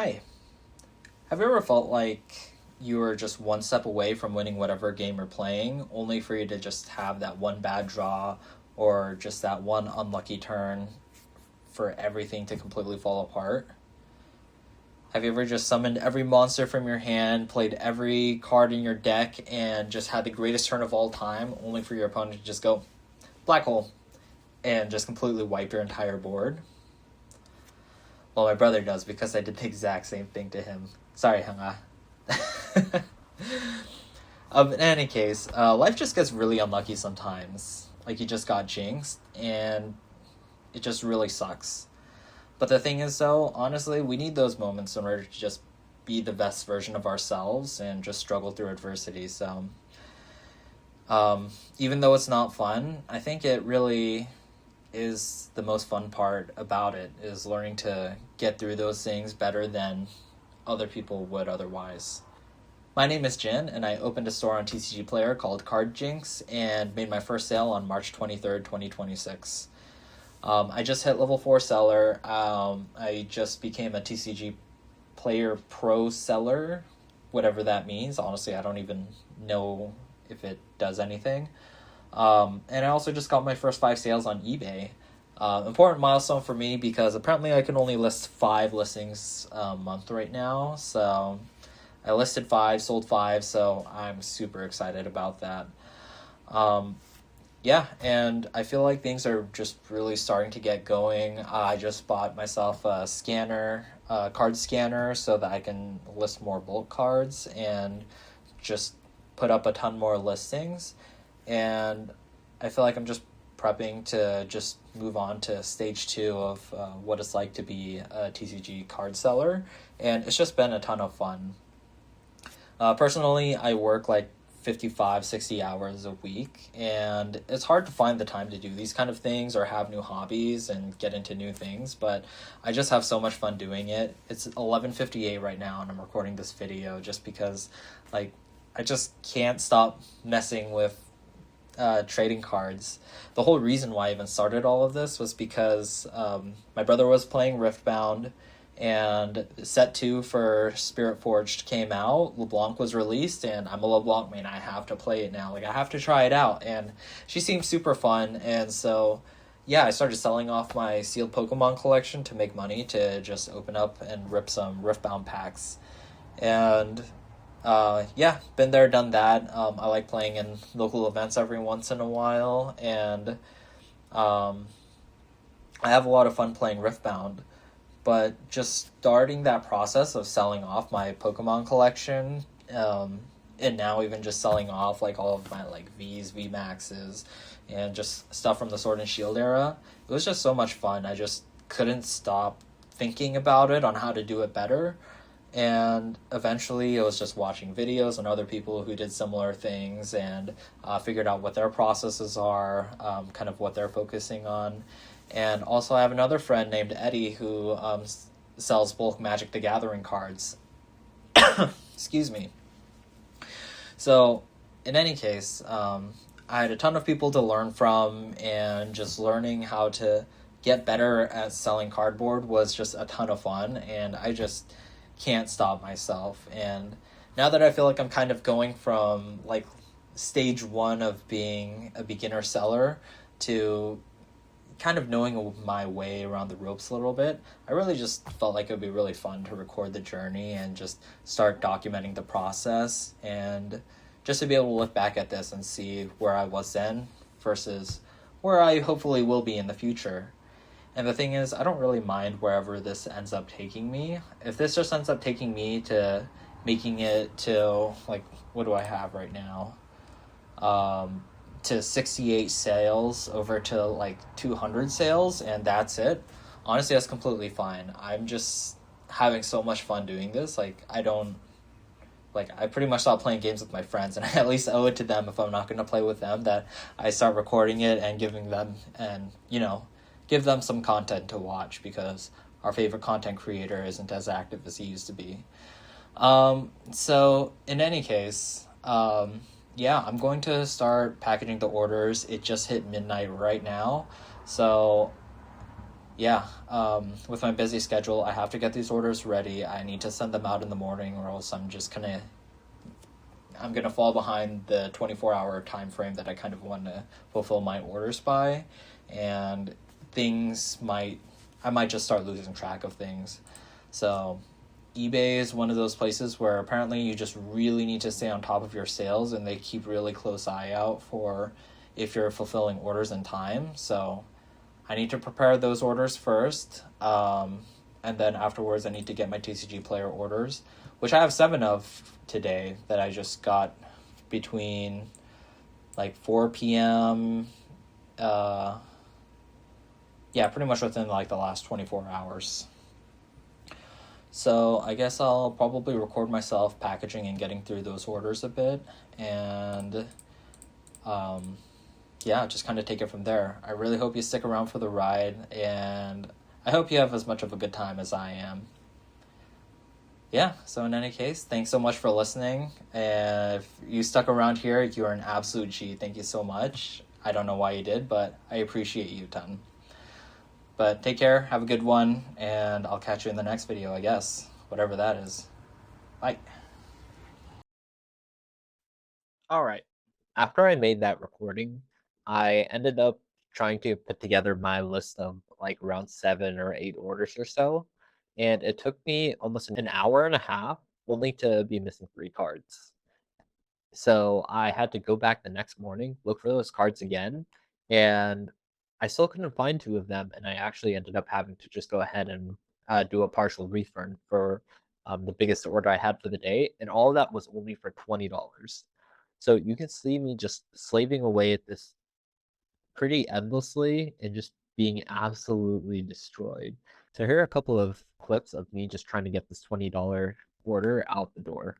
Hi. Have you ever felt like you were just one step away from winning whatever game you're playing, only for you to just have that one bad draw or just that one unlucky turn for everything to completely fall apart? Have you ever just summoned every monster from your hand, played every card in your deck, and just had the greatest turn of all time, only for your opponent to just go black hole and just completely wipe your entire board? Well, my brother does because I did the exact same thing to him. Sorry, Hanga. In any case, life just gets really unlucky sometimes. Like, you just got jinxed, and it just really sucks. But the thing is, though, honestly, we need those moments in order to just be the best version of ourselves and just struggle through adversity. So, even though it's not fun, I think it really is the most fun part about it, is learning to get through those things better than other people would otherwise. My name is Jin, and I opened a store on TCG Player called Card Jinx and made my first sale on March 23rd, 2026. I just hit level 4 seller. I just became a TCG Player Pro seller, whatever that means. Honestly, I don't even know if it does anything. And I also just got my first 5 sales on eBay. Important milestone for me because apparently I can only list 5 listings a month right now. So I listed 5, sold 5, so I'm super excited about that. Yeah, and I feel like things are just really starting to get going. I just bought myself a scanner, card scanner, so that I can list more bulk cards and just put up a ton more listings. And I feel like I'm just prepping to just move on to stage 2 of what it's like to be a TCG card seller, and it's just been a ton of fun. Personally, I work like 55, 60 hours a week, and it's hard to find the time to do these kind of things or have new hobbies and get into new things, but I just have so much fun doing it. It's 11:58 right now, and I'm recording this video just because, like, I just can't stop messing with trading cards. The whole reason why I even started all of this was because my brother was playing Riftbound, and set 2 for Spirit Forged came out. LeBlanc was released, and I'm a LeBlanc main. I have to play it now. Like, I have to try it out, and she seems super fun. And so, yeah, I started selling off my sealed Pokemon collection to make money to just open up and rip some Riftbound packs. And yeah, been there, done that. I like playing in local events every once in a while, and I have a lot of fun playing Riftbound. But just starting that process of selling off my Pokemon collection, and now even just selling off like all of my like Vs, VMAXs, and just stuff from the Sword and Shield era, it was just so much fun. I just couldn't stop thinking about it on how to do it better. And eventually I was just watching videos on other people who did similar things and figured out what their processes are, kind of what they're focusing on. And also I have another friend named Eddie who sells bulk Magic the Gathering cards. Excuse me. So, in any case, I had a ton of people to learn from, and just learning how to get better at selling cardboard was just a ton of fun, and I just can't stop myself. And now that I feel like I'm kind of going from like stage 1 of being a beginner seller to kind of knowing my way around the ropes a little bit, I really just felt like it would be really fun to record the journey and just start documenting the process, and just to be able to look back at this and see where I was then versus where I hopefully will be in the future. And the thing is, I don't really mind wherever this ends up taking me. If this just ends up taking me to making it to, like, what do I have right now? To 68 sales over to like 200 sales, and that's it. Honestly, that's completely fine. I'm just having so much fun doing this. Like, I pretty much stopped playing games with my friends, and I at least owe it to them if I'm not going to play with them that I start recording it and giving them, and, give them some content to watch, because our favorite content creator isn't as active as he used to be. So in any case, yeah, I'm going to start packaging the orders. It just hit midnight right now. So yeah, with my busy schedule, I have to get these orders ready. I need to send them out in the morning, or else I'm gonna fall behind the 24-hour time frame that I kind of want to fulfill my orders by, and things might I might just start losing track of things. So eBay is one of those places where apparently you just really need to stay on top of your sales, and they keep really close eye out for if you're fulfilling orders in time. So I need to prepare those orders first, and then afterwards I need to get my TCG player orders, which I have 7 of today that I just got between like 4 p.m. Yeah, pretty much within like the last 24 hours. So I guess I'll probably record myself packaging and getting through those orders a bit, and um, yeah, just kind of take it from there. I really hope you stick around for the ride, and I hope you have as much of a good time as I am. Yeah, so in any case, thanks so much for listening. And if you stuck around here, you're an absolute G. Thank you so much. I don't know why you did, but I appreciate you a ton. But take care, have a good one, and I'll catch you in the next video, I guess. Whatever that is. Bye. All right. After I made that recording, I ended up trying to put together my list of like around 7 or 8 orders or so. And it took me almost an hour and a half only to be missing 3 cards. So I had to go back the next morning, look for those cards again, and I still couldn't find 2 of them. And I actually ended up having to just go ahead and do a partial refund for the biggest order I had for the day. And all of that was only for $20. So you can see me just slaving away at this pretty endlessly and just being absolutely destroyed. So here are a couple of clips of me just trying to get this $20 order out the door.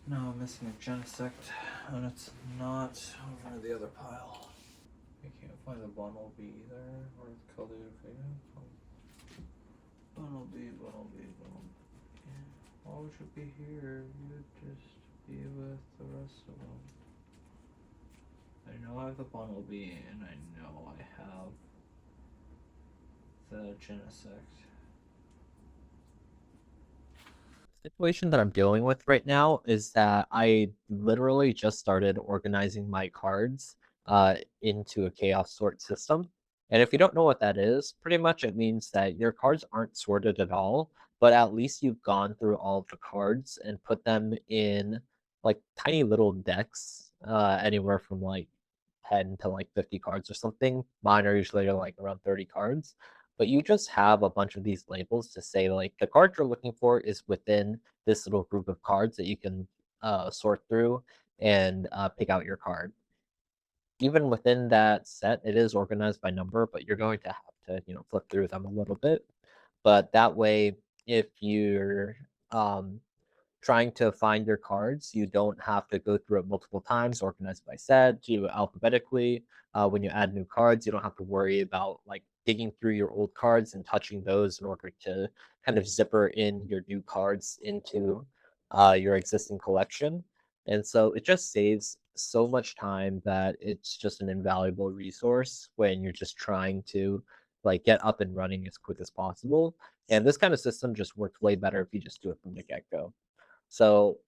No, I'm missing a Genesect, and it's not over the other pile. I can't find the Bumblebee either, or the Calligraphy. Bumblebee. Why would you be here? You'd just be with the rest of them. I know I have the Bumblebee, and I know I have the Genesect. Situation that I'm dealing with right now is that I literally just started organizing my cards into a chaos sort system. And if you don't know what that is, pretty much it means that your cards aren't sorted at all, but at least you've gone through all of the cards and put them in like tiny little decks, anywhere from like 10 to like 50 cards or something. Mine are usually like around 30 cards, but you just have a bunch of these labels to say like the card you're looking for is within this little group of cards that you can sort through and pick out your card. Even within that set, it is organized by number, but you're going to have to, flip through them a little bit. But that way, if you're um, trying to find your cards, you don't have to go through it multiple times, organized by set, do it alphabetically. When you add new cards, you don't have to worry about like digging through your old cards and touching those in order to kind of zipper in your new cards into your existing collection. And so it just saves so much time that it's just an invaluable resource when you're just trying to like get up and running as quick as possible. And this kind of system just works way better if you just do it from the get-go. So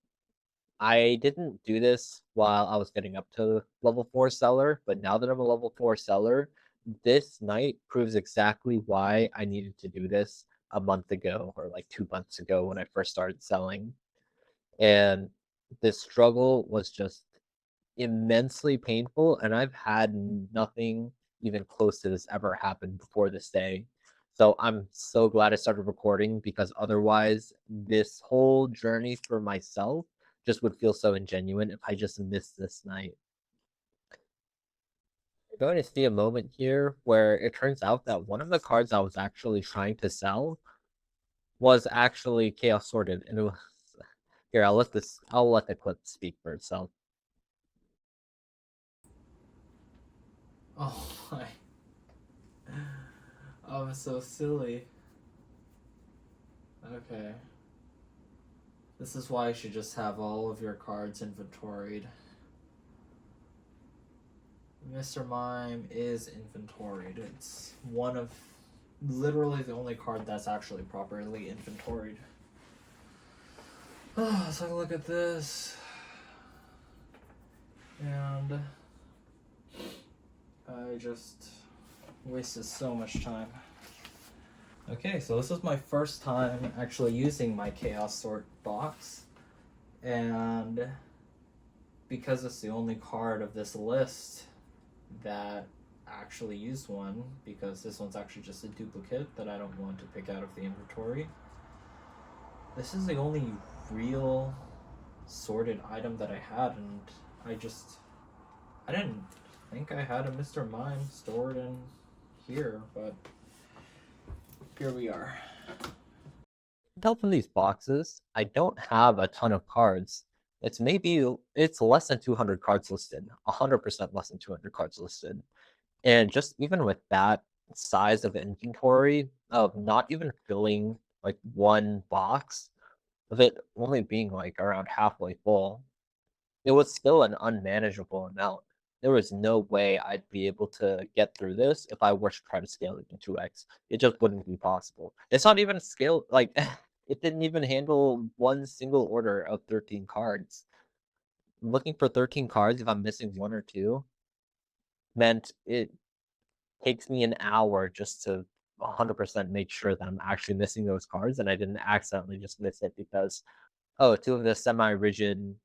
I didn't do this while I was getting up to level 4 seller, but now that I'm a level 4 seller, this night proves exactly why I needed to do this a month ago or like 2 months ago when I first started selling. And this struggle was just immensely painful, and I've had nothing even close to this ever happen before this day. So I'm so glad I started recording because otherwise, this whole journey for myself just would feel so ingenuine if I just missed this night. You're going to see a moment here where it turns out that one of the cards I was actually trying to sell was actually chaos sorted, and it was here. I'll let the clip speak for itself. Oh my. I'm so silly. Okay. This is why you should just have all of your cards inventoried. Mr. Mime is inventoried. It's one of literally the only card that's actually properly inventoried. So look at this. And I just wasted so much time. Okay, so this is my first time actually using my Chaos Sort box. And because it's the only card of this list that actually used one, because this one's actually just a duplicate that I don't want to pick out of the inventory, this is the only real sorted item that I had, and I didn't think I had a Mr. Mime stored in here, but here we are. Tell from these boxes, I don't have a ton of cards. It's less than 200 cards listed, 100% less than 200 cards listed. And just even with that size of inventory, of not even filling like one box, of it only being like around halfway full, it was still an unmanageable amount. There was no way I'd be able to get through this if I were to try to scale it to 2x. It just wouldn't be possible. It's not even scale, like, it didn't even handle one single order of 13 cards. Looking for 13 cards, if I'm missing one or two, meant it takes me an hour just to 100% make sure that I'm actually missing those cards and I didn't accidentally just miss it because, oh, two of the semi-rigid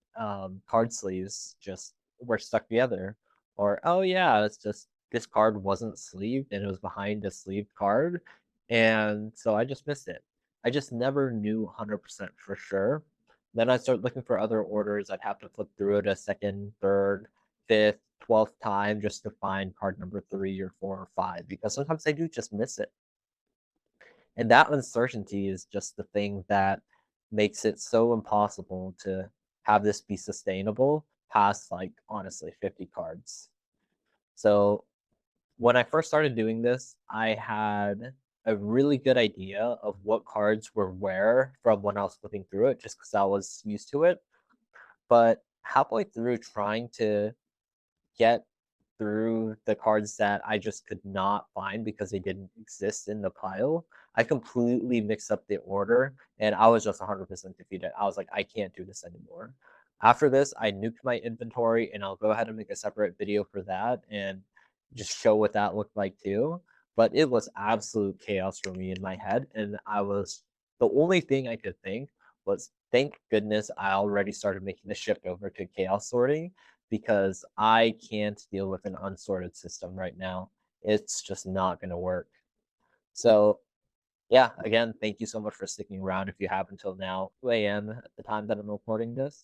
card sleeves just were stuck together. Or, oh yeah, it's just this card wasn't sleeved and it was behind a sleeved card. And so I just missed it. I just never knew 100% for sure. Then I started looking for other orders. I'd have to flip through it a second, third, fifth, 12th time just to find card number 3 or 4 or 5 because sometimes I do just miss it. And that uncertainty is just the thing that makes it so impossible to have this be sustainable past, like, honestly, 50 cards. So when I first started doing this, I had a really good idea of what cards were where from when I was flipping through it, just because I was used to it. But halfway through trying to get through the cards that I just could not find because they didn't exist in the pile, I completely mixed up the order and I was just 100% defeated. I was like, I can't do this anymore. After this, I nuked my inventory and I'll go ahead and make a separate video for that and just show what that looked like too. But it was absolute chaos for me in my head. And the only thing I could think was, thank goodness I already started making the shift over to chaos sorting because I can't deal with an unsorted system right now. It's just not going to work. So, yeah, again, thank you so much for sticking around if you have until now, 2 a.m. at the time that I'm recording this.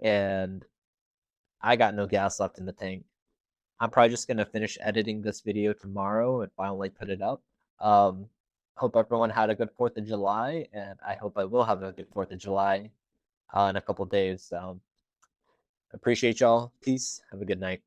And I got no gas left in the tank. I'm probably just going to finish editing this video tomorrow and finally put it up. Hope everyone had a good 4th of July, and I hope I will have a good 4th of July in a couple days. Appreciate y'all. Peace. Have a good night.